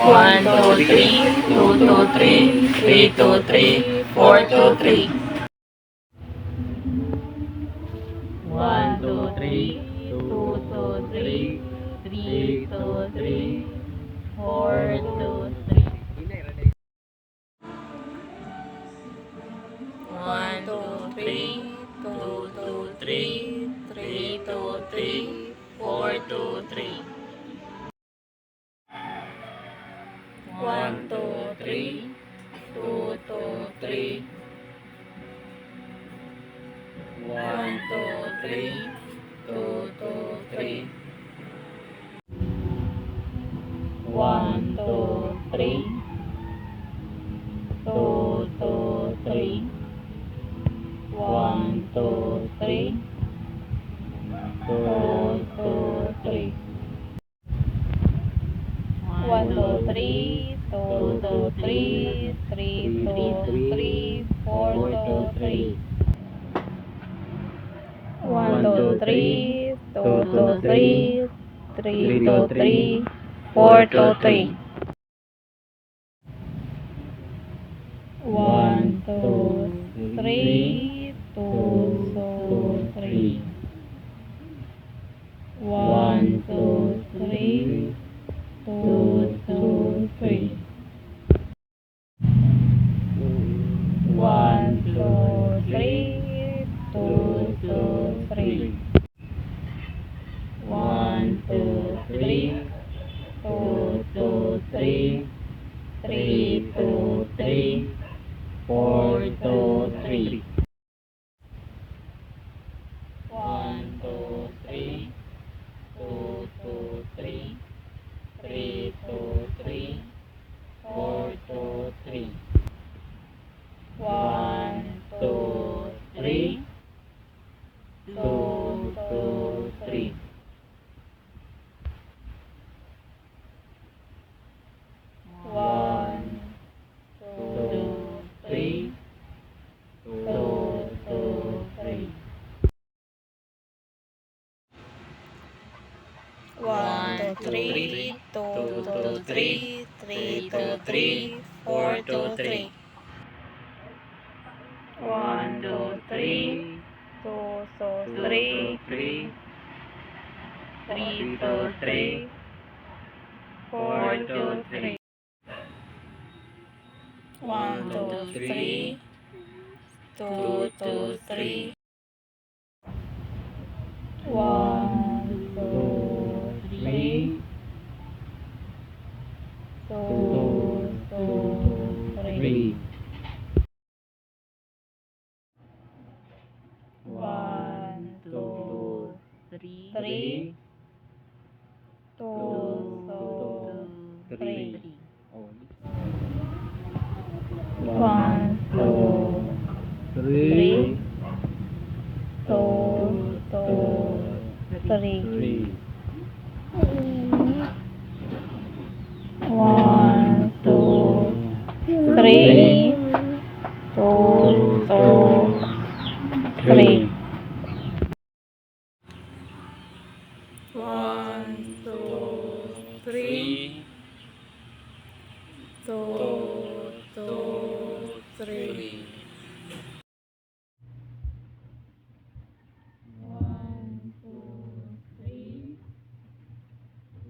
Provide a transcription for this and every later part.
1, 2, 3, 2, 2, 3, 3, 2, 3, 4, 2, 3. 1, 2, 3, 2, 2, 3, 3, 2, 3, 4, 2, 3. 1, 2, 3, 2, 2, 3, 3, 2, 3, 4, 2, 3. 1, 2, 3, 2, 2, 3. 1, 2, 3, 2, 2, 3. 1, 2, 3, 2, 2, 3. 1, 2, 3, 2, 2, 3. 1, 2, 3, 2, 2, 3, 3, 2, 3, 4, 2, 3. 1, 2, 3, 2, 2, 3, 3, 2, 3, 4, 2, 3. 1, 2, 3, 2, 2, 3. 1, 2, 3, 2, 2, 3. 1, 2, 3, 2, 2, 3. 1, 2, 3, 2, 2, 3, 3, 2, 3, 4, 2, 3. 1, 2, 3, 2, 2, 3, 3, 2, 3, 4, 2, 3. 1, 2, 3, 2, 2, 3. 1, 2, 3, 2, 2, 3. 1, 2, 3, 2, 2, 3, 3, 2, 3, 4, 2, 3. 1, 2, 3, 2, 2, 3, 3, 2, 3, 4, 2, 3. 1, 2, 3, 2, 2, 3. 1, 2, 3, 2, 2, 3. 1, 2, 3, 2, 3. 1, 2, 3, 2, 2, 3. 1, 2, 3, 2, 2, 3. 1, 2, 3, 2, 2, 3. 1, 2, 3, 2, 2, 3.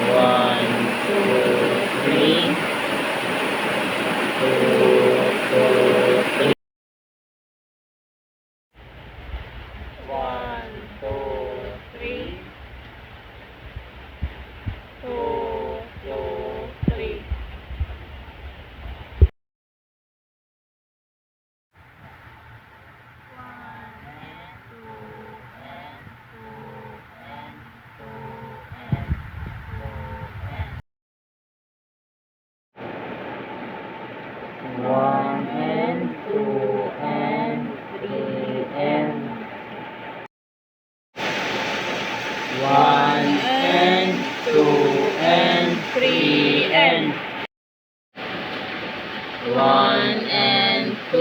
1, 2, 3, 2, 2, 3. 1, 2, 3, 2, 2, 3. 1 and 2 and 3 and 1 and 2 and 3 and 1 and 2,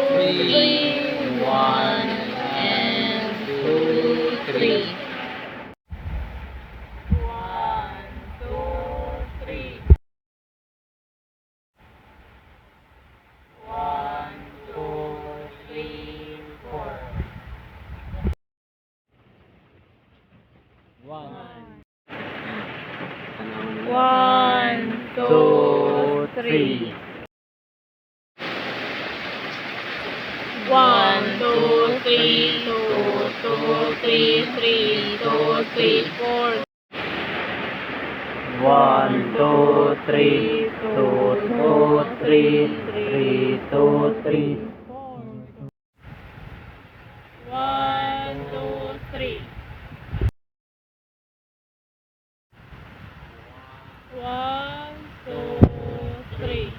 3, 1 and 2, 1, 2, 3, 2, 2, 3, 3, 2, 3, 4. 1, 2, 3, 2, 2, 3, 3, 2, 3. 1, 2, 3. 1, 2, 3.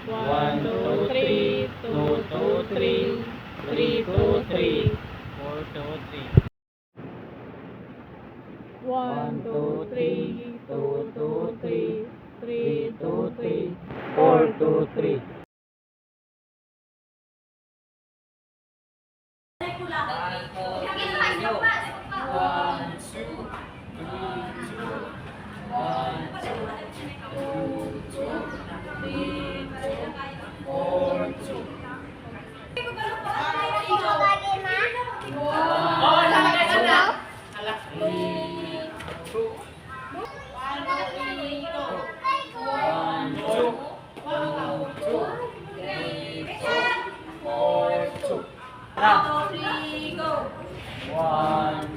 1, 2, 3, 2, 2, 3, 3, 2, 3. 4, 2, 3. 1, 2, 3, 2, 2, 3, 3, 2, 3. 4, 2, 3. One,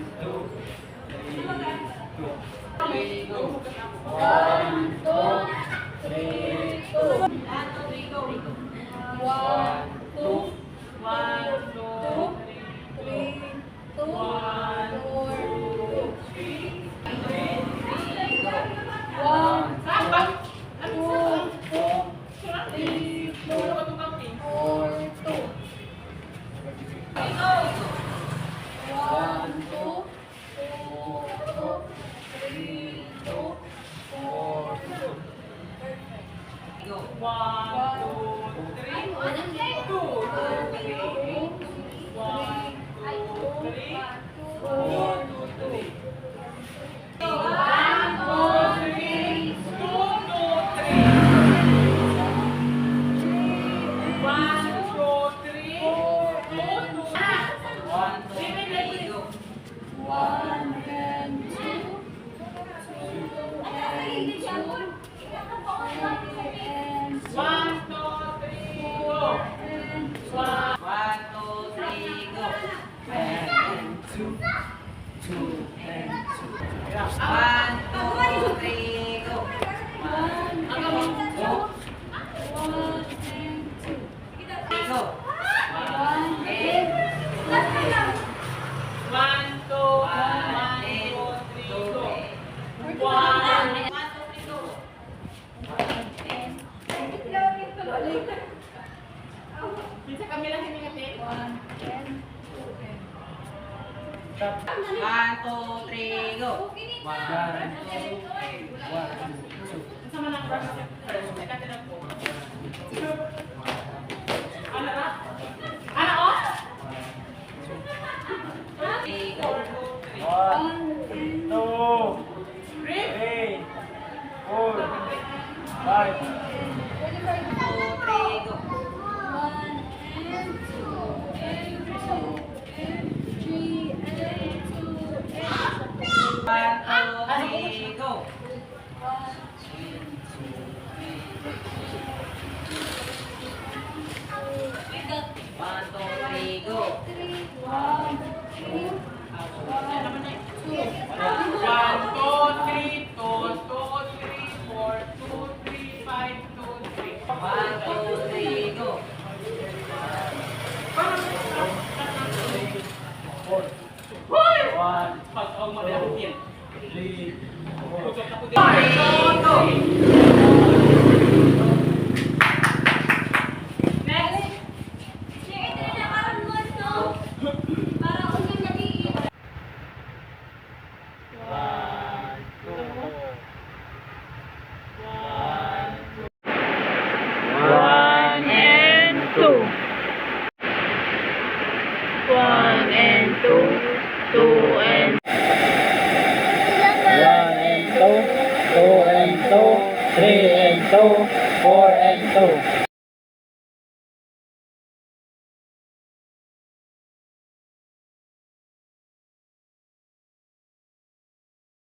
two, three, go. One and two. 1 and 2. 2 and 1 and 2, 2 and 2, 3 and 2, 4 and 2.